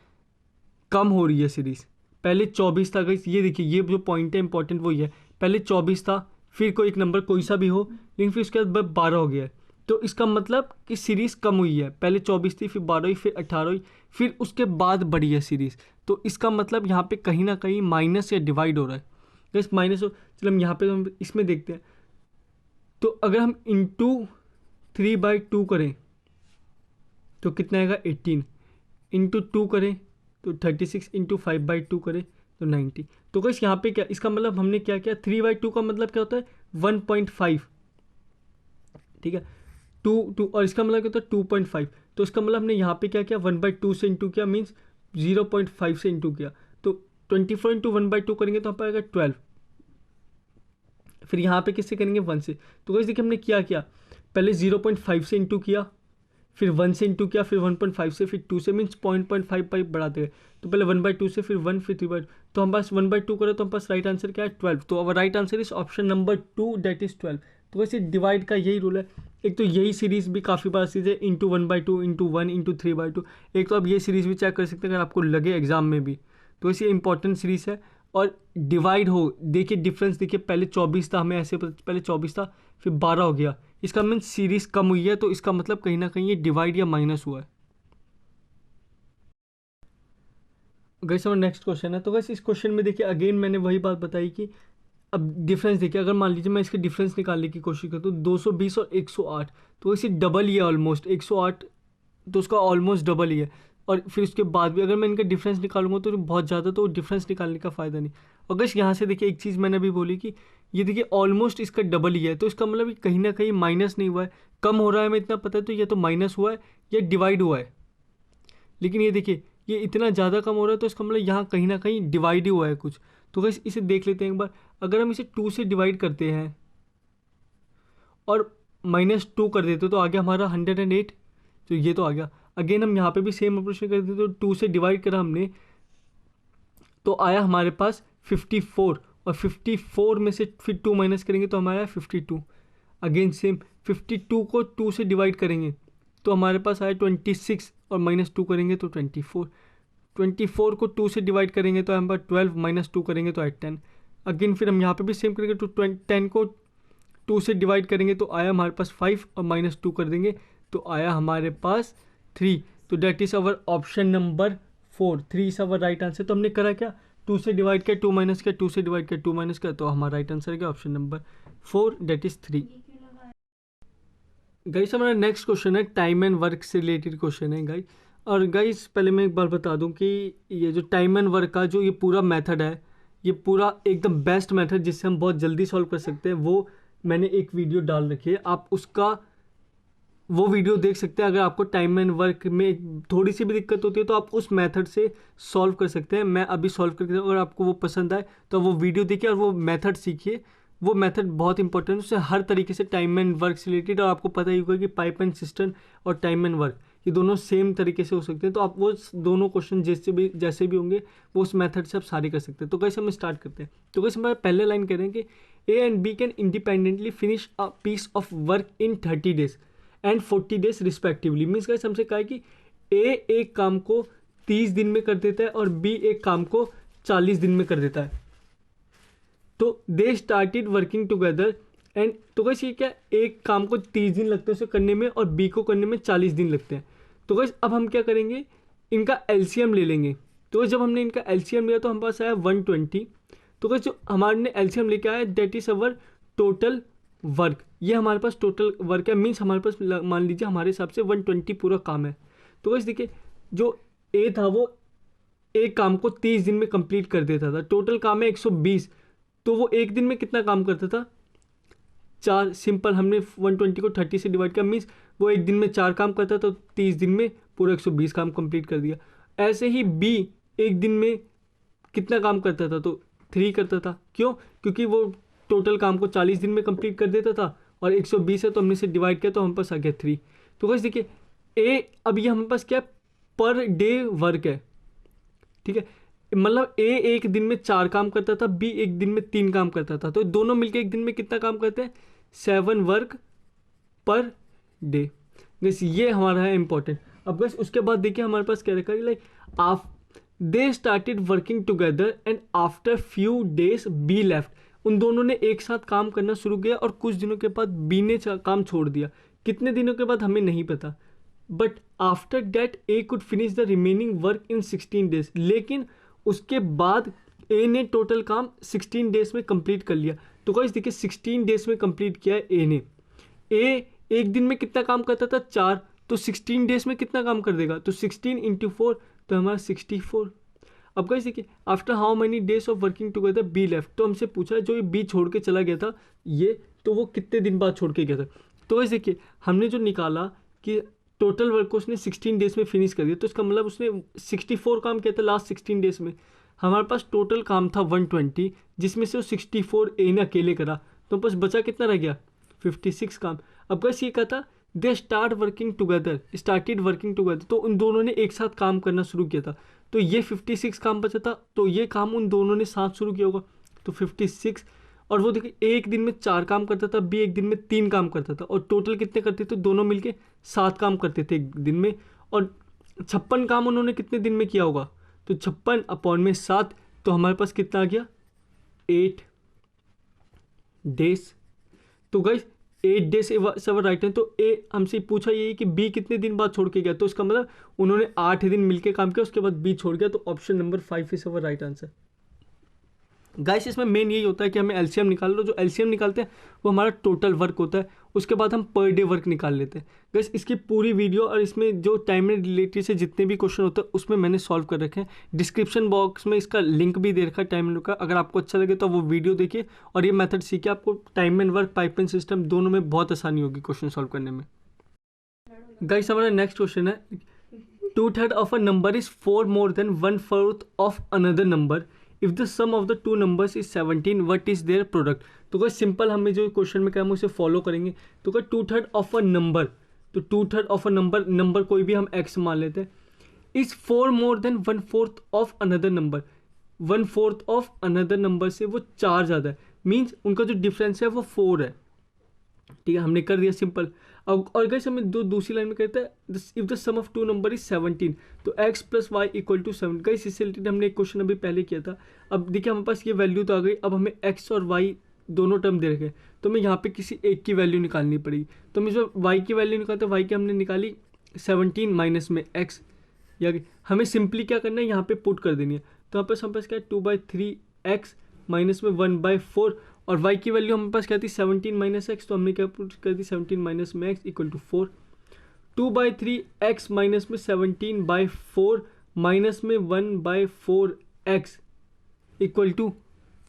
कम हो रही है सीरीज़। पहले 24 था गाइस, ये देखिए ये जो पॉइंट है इंपॉर्टेंट वही है, पहले 24 था, फिर कोई एक नंबर कोई सा भी हो, लेकिन फिर उसके बाद 12 हो गया है। तो इसका मतलब कि सीरीज़ कम हुई है, पहले 24 थी, फिर 12 हुई, फिर 18 हुई, फिर उसके बाद बढ़ी है सीरीज़। तो इसका मतलब यहाँ पे कहीं ना कहीं माइनस या डिवाइड हो रहा है। गाइस माइनस हो, चलो हम यहाँ पे हम इसमें देखते हैं। तो अगर हम इंटू 3/2 करें तो कितना आएगा 18, इंटू 2 करें तो 36, इंटू 5/2 करें तो 90। तो गाइस यहाँ पे क्या, इसका मतलब हमने क्या किया, 3/2 का मतलब क्या होता है 1.5, ठीक है, 2 और इसका मतलब क्या होता है 2.5। तो इसका मतलब हमने यहाँ पे क्या किया, 1/2 से इंटू किया, मीन्स 0.5 से इंटू किया। तो 24 इंटू 1/2 करेंगे तो यहाँ पर आएगा 12। फिर यहाँ पे किससे करेंगे 1 से। तो गाइस देखिए हमने क्या किया, पहले 0.5 से इंटू किया, फिर 1 से इंटू किया, फिर 1.5 से, फिर 2 से, मीन्स 0.5 बढ़ाते गए। तो पहले 1/2 से, फिर 1, फिर 3/2, तो हम पास 1/2 करें तो हम पास राइट आंसर क्या है 12। तो अब राइट आंसर इस ऑप्शन नंबर 2 दैट इज 12। तो वैसे डिवाइड का यही रूल है। एक तो यही सीरीज़ भी काफ़ी बार सीरीज है, इंटू 1/2 इंटू 1 इंटू 3/2। एक तो आप ये सीरीज़ भी चेक कर सकते हैं अगर आपको लगे एग्जाम में भी, तो ऐसी इंपॉर्टेंट सीरीज़ है। और डिवाइड हो, देखिए डिफरेंस देखिए, पहले 24 था, हमें ऐसे पहले 24 था, फिर 12 हो गया, इसका मीन्स सीरीज कम हुई है, तो इसका मतलब कहीं ना कहीं ये डिवाइड या माइनस हुआ है। गाइस हमारा नेक्स्ट क्वेश्चन है। तो गाइस इस क्वेश्चन में देखिए अगेन मैंने वही बात बताई कि अब डिफरेंस देखिए, अगर मान लीजिए मैं इसके डिफरेंस निकालने की कोशिश करता हूँ 220 और 108, तो इसे डबल ही है ऑलमोस्ट 108, तो उसका ऑलमोस्ट डबल ही है। और फिर उसके बाद भी अगर मैं इनका डिफरेंस निकालूंगा तो बहुत ज़्यादा, तो डिफरेंस निकालने का फ़ायदा नहीं। और गाइस यहाँ से देखिए एक चीज़ मैंने अभी बोली कि ये देखिए ऑलमोस्ट इसका डबल ही है, तो इसका मतलब कहीं ना कहीं माइनस नहीं हुआ है, कम हो रहा है हमें इतना पता है, तो ये तो माइनस हुआ है या डिवाइड हुआ है। लेकिन ये देखिए ये इतना ज़्यादा कम हो रहा है, तो इसका मतलब यहाँ कहीं ना कहीं डिवाइड ही हुआ है कुछ। तो गाइस इसे देख लेते हैं एक बार। अगर हम इसे 2 से डिवाइड करते हैं और -2 कर देते तो आ गया हमारा 108, तो ये तो आ गया। अगेन हम यहाँ पे भी सेम ऑपरेशन कर देते, तो 2 से डिवाइड करा हमने तो आया हमारे पास 54, और 54 में से फिर 2 माइनस करेंगे तो हमारा 52। अगेन सेम 52 को 2 से डिवाइड करेंगे तो हमारे पास आया 26, और -2 करेंगे तो 24। 24 को 2 से डिवाइड करेंगे तो हमारे पास 12, -2 करेंगे तो आया 10। अगेन फिर हम यहाँ पे भी सेम करेंगे, तो 10 को 2 से डिवाइड करेंगे तो आया हमारे पास 5, और -2 कर देंगे तो आया हमारे पास 3। तो that is our option number 4, 3 is our right answer. तो हमने करा क्या, 2 से डिवाइड किया, 2 माइनस किया, 2 से डिवाइड किया, 2 माइनस किया, तो हमारा राइट आंसर क्या option number 4 that is 3। Guys हमारा नेक्स्ट क्वेश्चन है टाइम एंड वर्क से रिलेटेड क्वेश्चन है गाइस। और गाइस पहले मैं एक बार बता दूं कि ये जो टाइम एंड वर्क का जो ये पूरा मेथड है, ये पूरा एकदम बेस्ट मेथड जिससे हम बहुत जल्दी सॉल्व कर सकते हैं, वो मैंने एक वीडियो डाल रखी है, आप उसका वो वीडियो देख सकते हैं। अगर आपको टाइम एंड वर्क में थोड़ी सी भी दिक्कत होती है तो आप उस मेथड से सॉल्व कर सकते हैं। मैं अभी सॉल्व करके, अगर आपको वो पसंद आए तो वो वीडियो देखिए और वो मेथड सीखिए। वो मेथड बहुत इंपॉर्टेंट है, उससे हर तरीके से टाइम एंड वर्क से रिलेटेड, और आपको पता ही होगा कि पाइप एंड सिस्टम और टाइम एंड वर्क ये दोनों सेम तरीके से हो सकते हैं। तो आप वो दोनों क्वेश्चन जैसे भी होंगे वो उस मेथड से आप सारे कर सकते हैं। तो कैसे हम स्टार्ट करते हैं। तो कैसे हमारे पहले लाइन करें कि A and B can independently finish a piece of work in 30 days and 40 days respectively. Means guys हमसे कहा है कि ए एक काम को 30 दिन में कर देता है और बी एक काम को 40 दिन में कर देता है। तो they started working together and, तो गाइस ये क्या, एक काम को 30 दिन लगते हैं उसे करने में और बी को करने में 40 दिन लगते हैं। तो गाइस अब हम क्या करेंगे, इनका एलसीएम ले लेंगे। तो जब हमने इनका एलसीएम लिया तो हमारे पास आया 120। तो गाइस जो हमारे ने एलसीएम लेके आया that is our total work. ये हमारे पास टोटल वर्क है, मीन्स हमारे पास मान लीजिए हमारे हिसाब से 120 पूरा काम है। तो गाइस देखिए जो ए था वो एक काम को 30 दिन में कंप्लीट कर देता था, टोटल काम है 120, तो वो एक दिन में कितना काम करता था, 4। सिंपल, हमने 120 को 30 से डिवाइड किया, मीन्स वो एक दिन में 4 काम करता था, तो 30 दिन में पूरा 120 काम कंप्लीट कर दिया। ऐसे ही बी एक दिन में कितना काम करता था, तो 3 करता था। क्यों? क्योंकि वो टोटल काम को 40 दिन में कंप्लीट कर देता था और 120 है तो हमने इसे डिवाइड किया तो हमारे पास आ गया 3। तो गाइस देखिए ए, अब ये हमारे पास क्या है, पर डे वर्क है, ठीक है। मतलब ए एक दिन में 4 काम करता था, बी एक दिन में 3 काम करता था, तो दोनों मिलकर एक दिन में कितना काम करते हैं, 7 वर्क पर डे। बस ये हमारा है इंपॉर्टेंट। अब बस उसके बाद देखिए हमारे पास क्या रखा है, लाइक आप they started working together and after few days be left. उन दोनों ने एक साथ काम करना शुरू किया और कुछ दिनों के बाद बी ने काम छोड़ दिया। कितने दिनों के बाद हमें नहीं पता, but after that A could finish the remaining work in 16 days. लेकिन उसके बाद ए ने टोटल काम 16 डेज में कंप्लीट कर लिया। तो गाइस देखिए 16 डेज में कंप्लीट किया है ए ने। ए एक दिन में कितना काम करता था, 4, तो 16 डेज में कितना काम कर देगा, तो 16 इंटू 4, तो हमारा 64। अब गाइस देखिए after how many days of working together be left, तो हमसे पूछा है जो ये बी छोड़ के चला गया था ये, तो वो कितने दिन बाद छोड़ के गया था। तो गाइस देखिए हमने जो निकाला कि टोटल वर्क को उसने 16 डेज में फिनिश कर दिया, तो इसका मतलब उसने 64 काम किया था लास्ट 16 डेज में। हमारे पास टोटल काम था 120, जिसमें से वो 64 ए ने अकेले करा, तो बस बचा कितना रह गया, 56 काम। अब बस ये कहा था दे स्टार्टेड वर्किंग टुगेदर, तो उन दोनों ने एक साथ काम करना शुरू किया था, तो ये 56 काम बचा था, तो ये काम उन दोनों ने साथ शुरू किया होगा, तो 56। और वो देखिए एक दिन में 4 काम करता था, बी एक दिन में 3 काम करता था, और टोटल कितने करते थे, दोनों मिलके 7 काम करते थे एक दिन में। और 56 काम उन्होंने कितने दिन में किया होगा, तो 56 अपॉन में 7, तो हमारे पास कितना आ गया, 8 डेज। तो गाइस 8 डेज सब राइट है। तो ए हमसे पूछा ये कि बी कितने दिन बाद छोड़ के गया, तो इसका मतलब उन्होंने 8 दिन मिलके काम किया, उसके बाद बी छोड़ गया, तो option number 5 is our right answer. Guys इसमें मेन यही होता है कि हमें एलसीएम निकाल लो, जो एलसीएम निकालते हैं वो हमारा टोटल वर्क होता है, उसके बाद हम पर डे वर्क निकाल लेते हैं। गाइस इसकी पूरी वीडियो और इसमें जो टाइम रिलेटेड से जितने भी क्वेश्चन होते हैं उसमें मैंने सॉल्व कर रखे हैं। डिस्क्रिप्शन बॉक्स में इसका लिंक भी दे रखा है टाइम का, अगर आपको अच्छा लगे तो वो वीडियो देखिए और ये मेथड सीखिए, आपको time and work, pipeline system दोनों में बहुत आसानी होगी क्वेश्चन सॉल्व करने में। गाइस हमारा नेक्स्ट क्वेश्चन है 2/3 of a number is 4 more than 1/4 of another number, if the sum of the two numbers is 17, what is their product. तो कोई सिंपल हमें जो क्वेश्चन में क्या हम उसे फॉलो करेंगे, तो कोई 2/3 ऑफ अ नंबर, तो 2/3 ऑफ अ नंबर कोई भी हम x मान लेते हैं, is 4 more than 1/4 of another number, 1/4 of another number से वो 4 ज़्यादा है, मीन्स उनका जो डिफरेंस है वो 4 है। ठीक है, हमने कर दिया सिंपल। अब और गाइस हमें दूसरी लाइन में कहता है if the sum of two number is 17, तो x plus y equal to 7। गाइस इससे रिलेटेड हमने एक क्वेश्चन अभी पहले किया था। अब देखिए हमारे पास ये वैल्यू तो आ गई, अब हमें x और y दोनों टर्म दे रखे, तो हमें यहाँ पे किसी एक की वैल्यू निकालनी पड़ेगी। तो हम इसमें y की वैल्यू निकालते हैं, y की हमने निकाली 17 माइनस में x, या हमें सिंपली क्या करना है, यहाँ पे पुट कर देनी है। तो यहाँ पर हमारे पास क्या है 2/3x माइनस में 1/4, और y की वैल्यू हमारे पास क्या थी 17 माइनस एक्स, तो हमने क्या पुट कर दी 17 माइनस में x equal to 4। 2/3x minus में 17/4 माइनस में 1/4x इक्वल टू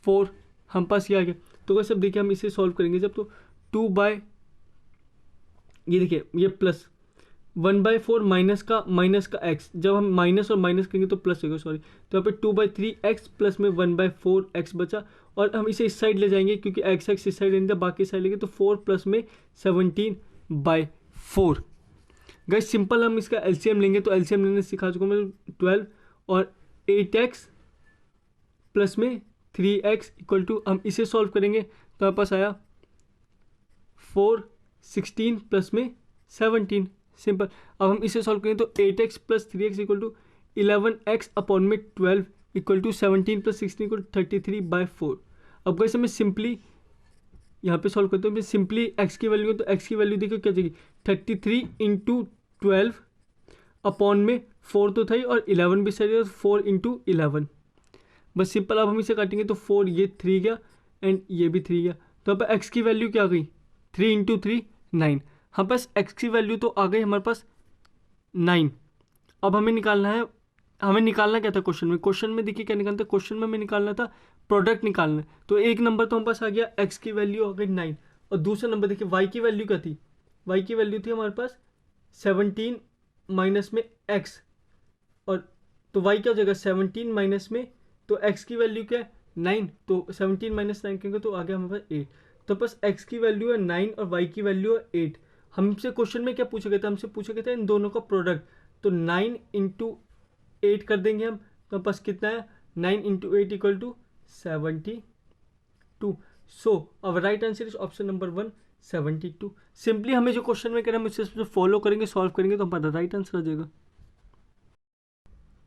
4, हम पास ये आ गया। तो वैसे अब देखिए हम इसे सॉल्व करेंगे जब, तो 2 ये देखिए ये प्लस 1/4 माइनस का x, जब हम माइनस और माइनस करेंगे तो प्लस होगा, सॉरी। तो यहाँ पे 2/3x प्लस में 1/4x बचा, और हम इसे इस साइड ले जाएंगे क्योंकि x इस साइड लेंगे, बाकी साइड लेंगे, तो 4 प्लस में 17/4। गाइस सिंपल हम इसका एलसीएम लेंगे, तो एलसीएम लेने सिखा चुका मैं 12, और 8x प्लस में 3x इक्वल टू, हम इसे सॉल्व करेंगे तो हमारे पास आया 4, 16 प्लस में 17, सिंपल। अब हम इसे सॉल्व करेंगे तो 8x plus 3x equal to 11x upon में 12 equal to 17 plus 16 equal to 33/4। अब कैसे मैं सिंपली यहाँ पे सॉल्व करते हैं, मैं सिंपली x की वैल्यू, तो x की वैल्यू देखो क्या जाएगी 33 इंटू 12 अपॉन में 4 तो था ही और 11 भी सही है, 4 इंटू 11 बस सिंपल। अब हम इसे काटेंगे तो 4 ये 3 गया एंड ये भी 3 गया। तो अब एक्स की वैल्यू क्या आ गई, 3 इंटू 3 9। हम पास एक्स की वैल्यू तो आ गई हमारे पास 9। अब हमें निकालना क्या था क्वेश्चन में देखिए क्या निकालना था, क्वेश्चन में हमें निकालना था प्रोडक्ट निकालना है। तो एक नंबर तो हमारे पास आ गया, एक्स की वैल्यू आ गई 9 और दूसरा नंबर देखिए वाई की वैल्यू क्या थी, वाई की वैल्यू थी हमारे पास 17 माइनस में एक्स। और तो वाई क्या हो जाएगा 17 माइनस में, तो एक्स की वैल्यू क्या है 9, तो 17 माइनस 9 करेंगे तो आ गया हमारे पास 8। तो बस एक्स की वैल्यू है 9 और वाई की वैल्यू है 8। हमसे क्वेश्चन में क्या पूछा गया था, हमसे पूछा गया था इन दोनों का प्रोडक्ट। तो 9 इंटू 8 कर देंगे हम, तो पास कितना है 9 इंटू 8 इक्वल टू 72। सो अब right answer is option number 1 72। Simply हमें जो क्वेश्चन में करें हम उससे फॉलो करेंगे, सॉल्व करेंगे तो हमारा राइट आंसर आ जाएगा।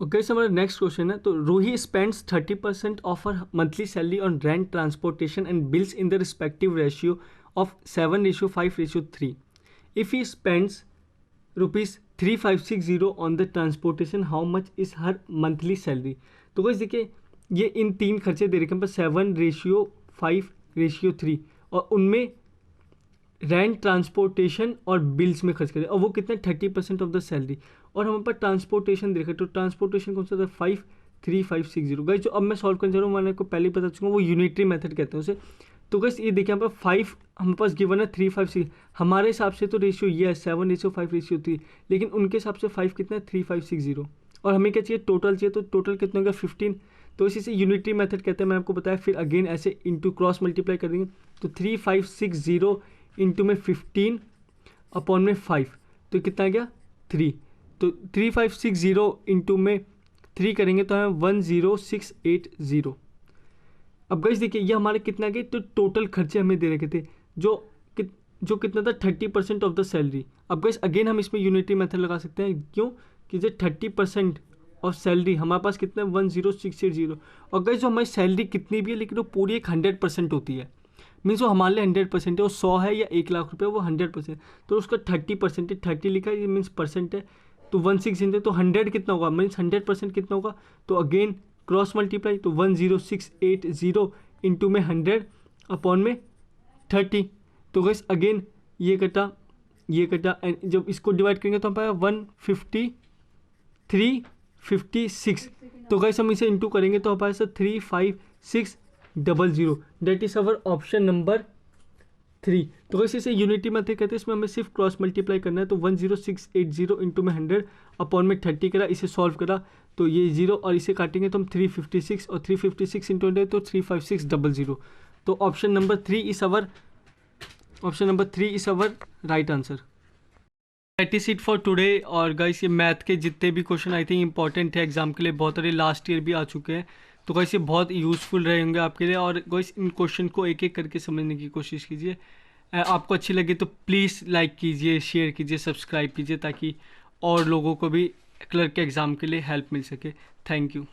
ओके सो हमारा नेक्स्ट क्वेश्चन है, तो Ruhi spends 30% of her monthly salary on rent, transportation and bills in the respective ratio of 7:5:3। If he spends ₹3560 on the transportation, how much is her monthly salary. तो guys देखिए ये इन 3 खर्चे दे रखे हैं, 7:5:3 और उनमें रेंट, ट्रांसपोर्टेशन और बिल्स में खर्च करें और वो कितने 30% ऑफ द सैलरी। और हमारे पास ट्रांसपोर्टेशन दे रखा है, तो ट्रांसपोर्टेशन कौन सा था 53560। गाइस जो अब मैं सॉल्व करने जा रहा हूँ मैंने को पहले ही बता चुका हूँ, वो यूनिटरी मेथड कहते हैं उसे। तो गाइस ये देखिए यहाँ पर 5 हमारे पास गिवन है 356। हमारे हिसाब से तो रेशियो ये है 7:5:3, लेकिन उनके हिसाब से 5 कितना है 3560 और हमें क्या चाहिए टोटल चाहिए, तो टोटल कितना होगा 15। तो इसी से यूनिटरी मेथड कहते हैं, मैंने आपको बताया। फिर अगेन ऐसे इंटू क्रॉस मल्टीप्लाई कर देंगे, तो 3560 इंटू में 15 अपॉन में 5, तो कितना आ गया 3। तो 3560 इंटू में 3 करेंगे तो हमें 10680। अब गाइस देखिए ये हमारे कितना गए, तो टोटल खर्चे हमें दे रखे थे जो कितना था 30% ऑफ द सैलरी। अब गाइस अगेन हम इसमें यूनिटरी मेथड लगा सकते हैं, क्यों कि जो 30% ऑफ सैलरी हमारे पास कितना है 10680। और गाइस जो हमारी सैलरी कितनी भी है लेकिन वो पूरी एक 100% होती है, मीन्स वो हमारे लिए 100% है। वो 100 है या 1,00,000 रुपये, वो 100%। तो उसका 30% है, 30 लिखा है, ये मीन्स परसेंट है। तो 16 तो 100 कितना होगा, मीन्स 100% कितना होगा, तो अगेन क्रॉस मल्टीप्लाई, तो 10680 इंटू में 100 अपॉन में 30। तो गैस अगेन ये कटा एंड जब इसको डिवाइड करेंगे तो हम पाएगा 15356। तो गैस हम इसे इंटू करेंगे तो हम पाएगा 35600। That is our option number 3। तो वैसे इसे यूनिटी मेथड कहते हैं, इसमें हमें सिर्फ क्रॉस मल्टीप्लाई करना है। तो 10680 इंटू में 100 अपॉन में 30 करा, इसे सॉल्व करा तो ये 0 और इसे काटेंगे तो हम 356 और 356 इंटू 100 तो 35600। तो ऑप्शन नंबर 3 इस अवर right answer. That is it for today. और गाइस ये मैथ के जितने भी क्वेश्चन आई थिंक इंपॉर्टेंट है एग्जाम के लिए, बहुत सारे लास्ट ईयर भी आ चुके हैं, तो गाइस ये बहुत यूज़फुल रहेंगे आपके लिए। और गाइस इन क्वेश्चन को एक एक करके समझने की कोशिश कीजिए। आपको अच्छी लगे तो प्लीज़ लाइक कीजिए, शेयर कीजिए, सब्सक्राइब कीजिए, ताकि और लोगों को भी क्लर्क के एग्ज़ाम के लिए हेल्प मिल सके। Thank you.